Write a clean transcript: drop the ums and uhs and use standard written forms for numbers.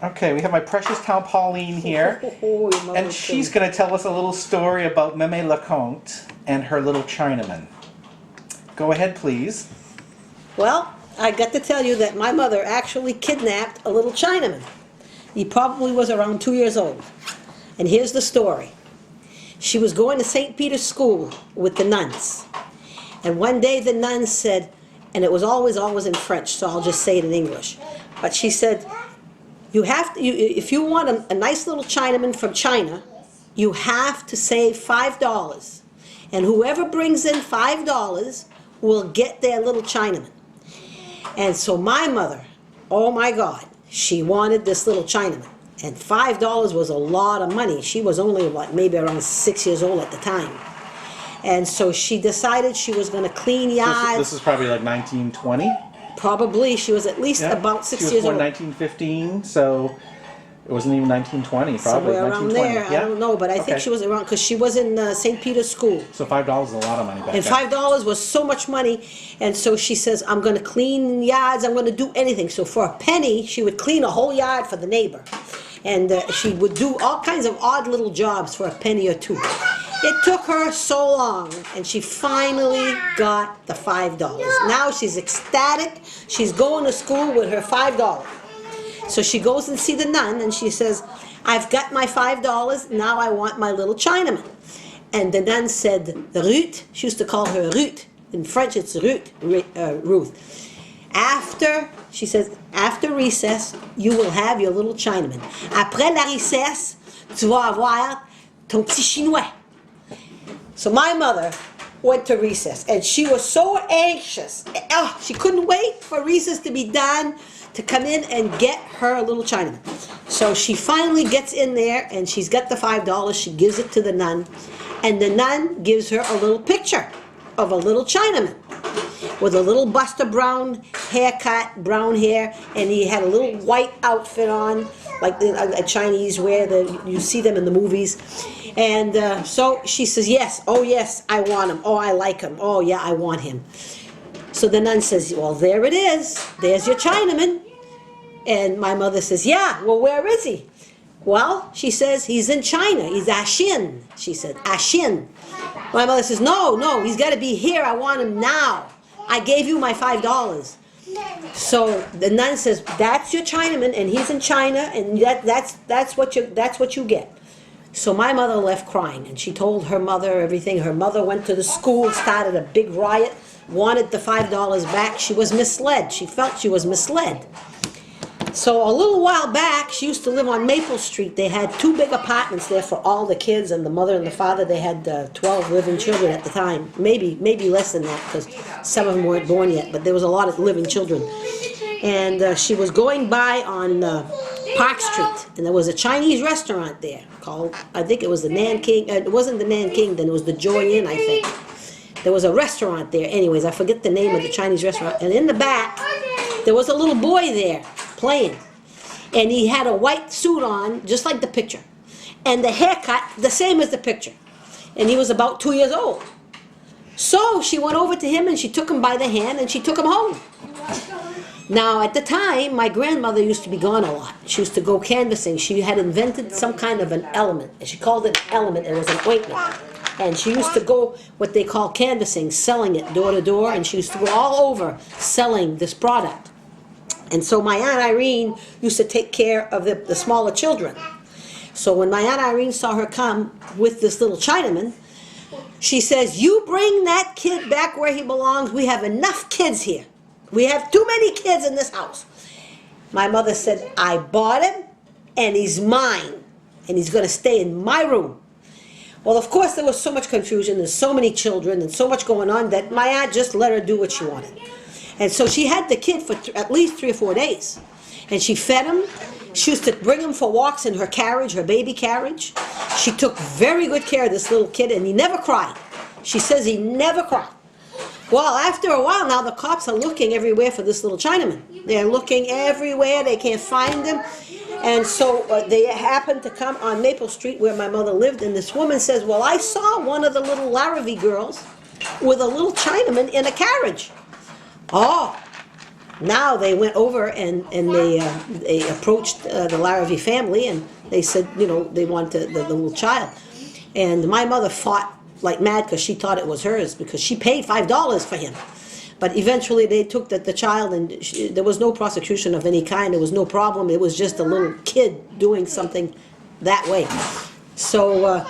Okay, we have my precious town Pauline here, and she's going to tell us a little story about Memere Leconte and her little Chinaman. Go ahead, please. Well, I got to tell you that my mother actually kidnapped a little Chinaman. He probably was around 2 years old. And here's the story. She was going to St. Peter's School with the nuns. And one day the nuns said, and it was always in French, so I'll just say it in English. But she said, if you want a nice little Chinaman from China, you have to save $5. And whoever brings in $5 will get their little Chinaman. And so my mother, oh my God, she wanted this little Chinaman. And $5 was a lot of money. She was only, maybe around 6 years old at the time. And so she decided she was going to clean yards. This is probably like 1920? Probably. She was at least about 6 years old. She was born 1915, so it wasn't even 1920, probably. Somewhere around there. Yeah? I don't know, but I think she was around, because she was in St. Peter's School. So $5 is a lot of money back then. And $5 was so much money. And so she says, I'm going to clean yards, I'm going to do anything. So for a penny, she would clean a whole yard for the neighbor. And she would do all kinds of odd little jobs for a penny or two. It took her so long, and she finally got the $5. Now she's ecstatic. She's going to school with her $5. So she goes and see the nun, and she says, I've got my $5, now I want my little Chinaman. And the nun said, Ruth, she used to call her Ruth. In French it's Ruth. She says, after recess, you will have your little Chinaman. Après la recess, tu vas avoir ton petit chinois. So my mother went to recess, and she was so anxious. Oh, she couldn't wait for recess to be done to come in and get her little Chinaman. So she finally gets in there, and she's got the $5. She gives it to the nun, and the nun gives her a little picture of a little Chinaman with a little Buster Brown haircut, brown hair, and he had a little white outfit on, like the Chinese wear. You see them in the movies. And so she says, yes, oh yes, I want him. Oh, I like him. Oh yeah, I want him. So the nun says, well, there it is. There's your Chinaman. And my mother says, yeah, well, where is he? Well, she says, he's in China. He's Ashin. She said, Ashin. My mother says, no, he's got to be here. I want him now. I gave you my $5. So the nun says, that's your Chinaman, and he's in China, and that's what you get. So my mother left crying, and she told her mother everything. Her mother went to the school, started a big riot, wanted the $5 back. She was misled. She felt she was misled. So a little while back, she used to live on Maple Street. They had 2 big apartments there for all the kids, and the mother and the father. They had 12 living children at the time. Maybe less than that, because some of them weren't born yet, but there was a lot of living children. And she was going by on Park Street, and there was a Chinese restaurant there called, I think it was the Nanking. It wasn't the Nanking, then it was the Joy Inn, I think. There was a restaurant there. Anyways, I forget the name of the Chinese restaurant. And in the back, there was a little boy there playing. And he had a white suit on, just like the picture. And the haircut, the same as the picture. And he was about 2 years old. So she went over to him, and she took him by the hand, and she took him home. Now, at the time, my grandmother used to be gone a lot. She used to go canvassing. She had invented some kind of an element. And she called it an element. It was an ointment. And she used to go what they call canvassing, selling it door to door. And she used to go all over selling this product. And so my Aunt Irene used to take care of the smaller children. So when my Aunt Irene saw her come with this little Chinaman, she says, you bring that kid back where he belongs. We have enough kids here. We have too many kids in this house. My mother said, I bought him, and he's mine, and he's going to stay in my room. Well, of course, there was so much confusion, and so many children, and so much going on, that my aunt just let her do what she wanted. And so she had the kid for at least 3 or 4 days. And she fed him. She used to bring him for walks in her carriage, her baby carriage. She took very good care of this little kid, and he never cried. She says he never cried. Well, after a while now, the cops are looking everywhere for this little Chinaman. They're looking everywhere. They can't find him. And so they happened to come on Maple Street where my mother lived, and this woman says, well, I saw one of the little Larrivee girls with a little Chinaman in a carriage. Oh, Now they went over and they approached the Larrivee family, and they said, you know, they wanted the little child. And my mother fought like mad because she thought it was hers, because she paid $5 for him. But eventually they took the child, and there was no prosecution of any kind. There was no problem. It was just a little kid doing something that way. So